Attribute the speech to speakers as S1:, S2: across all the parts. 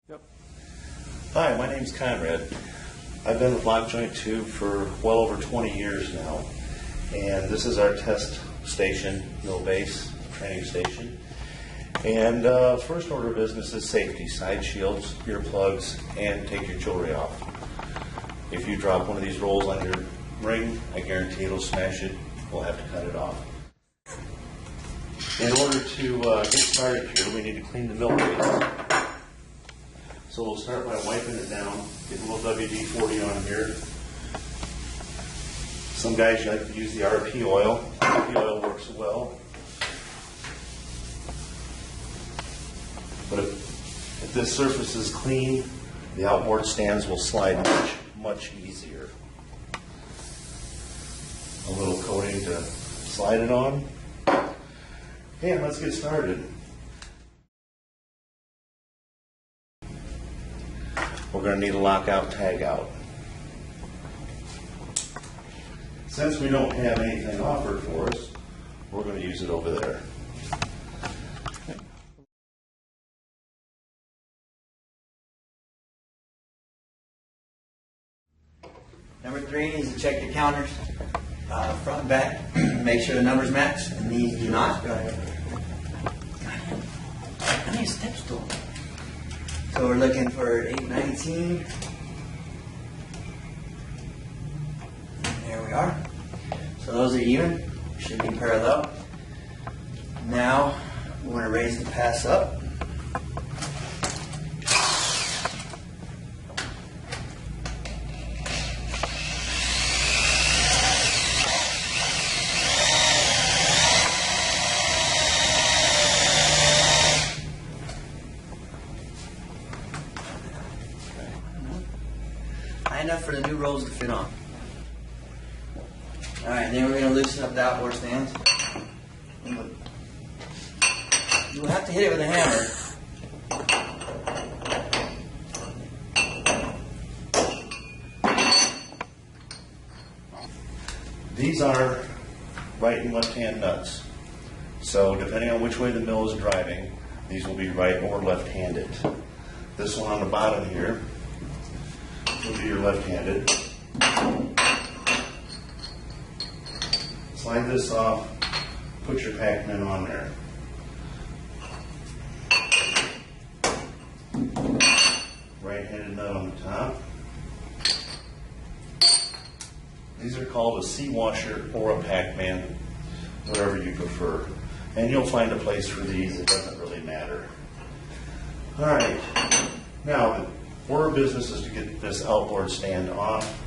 S1: Yep. Hi, my name's Conrad. I've been with Lock Joint Tube for well over 20 years now, and this is our test station, mill base, training station. And first order of business is safety, side shields, earplugs, and take your jewelry off. If you drop one of these rolls on your ring, I guarantee it'll smash it. We'll have to cut it off. In order to get started here, we need to clean the mill base. So we'll start by wiping it down, get a little WD-40 on here. Some guys like to use the RP oil. RP oil works well. But if this surface is clean, the outboard stands will slide much easier. A little coating to slide it on. And let's get started. We're going to need a lockout tag out. Since we don't have anything offered for us, we're going to use it over there.
S2: Number 3 is to check your counters, front and back. Make sure the numbers match, and these do not. Go ahead. I need a step stool. So we're looking for 819. There we are. So those are even. Should be parallel. Now we want to raise the pass up. High enough for the new rolls to fit on. Alright, then we're going to loosen up the outboard stands. You'll have to hit it with a hammer.
S1: These are right and left hand nuts. So depending on which way the mill is driving, these will be right or left handed. This one on the bottom here will be your left-handed. Slide this off, put your pac-man on there. Right-handed nut on the top. These are called a C-washer or a pac-man, whatever you prefer. And you'll find a place for these, it doesn't really matter. Alright, now the order of business is to get this outboard stand off.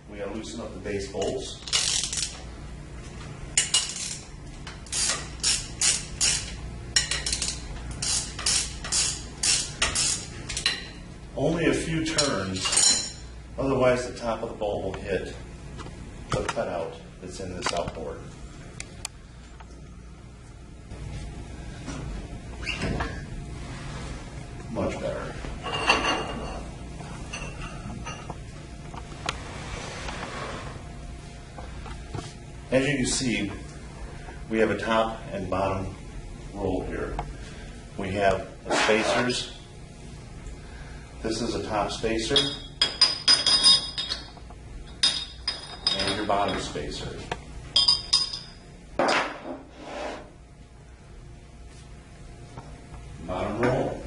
S1: We gotta loosen up the base bolts. Only a few turns, otherwise the top of the bolt will hit the cutout that's in this outboard. Much better. As you can see, we have a top and bottom roll here. We have the spacers. This is a top spacer and your bottom spacer. Bottom roll.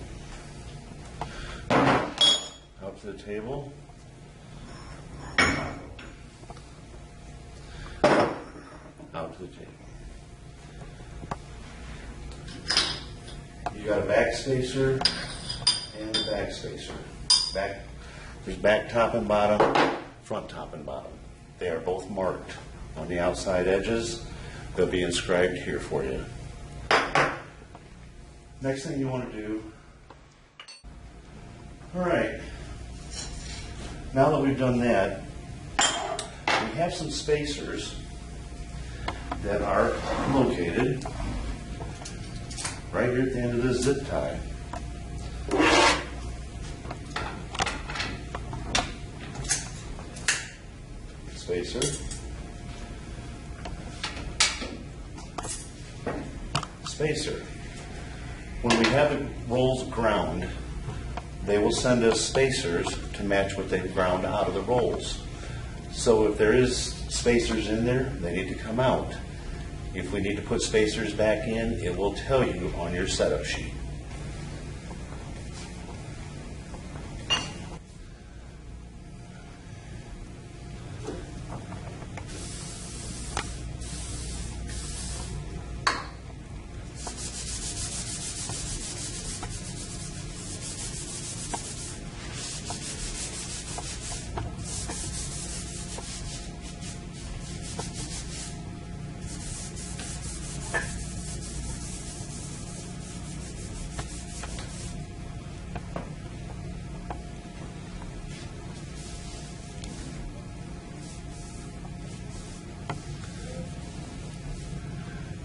S1: Up to the table. Out to the table. You got a back spacer and a back spacer. There's back top and bottom, front top and bottom. They are both marked on the outside edges. They'll be inscribed here for you. Next thing you want to do, all right, now that we've done that, we have some spacers that are located right here at the end of this zip tie. Spacer, spacer. When we have the rolls ground, they will send us spacers to match what they've ground out of the rolls. So if there is spacers in there, they need to come out. If we need to put spacers back in, it will tell you on your setup sheet.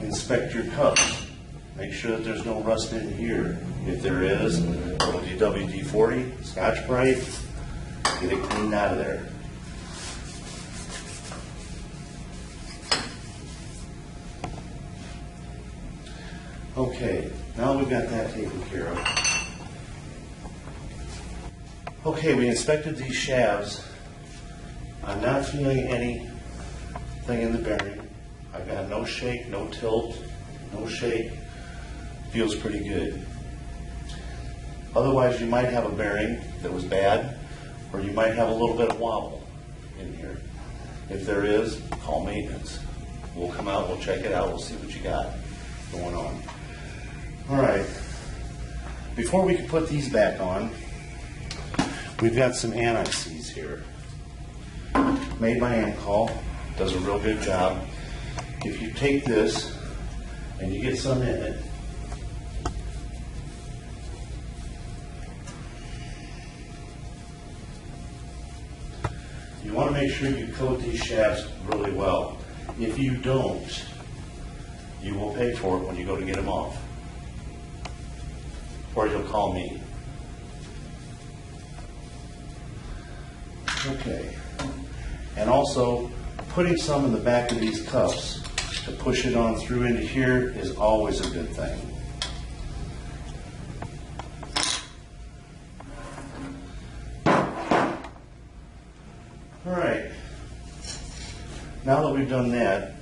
S1: Inspect your cups. Make sure that there's no rust in here. If there is, go to WD-40, Scotch Brite, get it cleaned out of there. Okay, now we've got that taken care of. Okay, we inspected these shafts. I'm not feeling anything in the bearing. I've got no shake, no tilt, no shake. Feels pretty good. Otherwise, you might have a bearing that was bad, or you might have a little bit of wobble in here. If there is, call maintenance. We'll come out, we'll check it out, we'll see what you got going on. All right. Before we can put these back on, we've got some anti-seize here. Made by Amcol, does a real good job. If you take this and you get some in it, you want to make sure you coat these shafts really well. If you don't, you will pay for it when you go to get them off. Or you'll call me. Okay. And also, putting some in the back of these cups to push it on through into here is always a good thing. All right. Now that we've done that,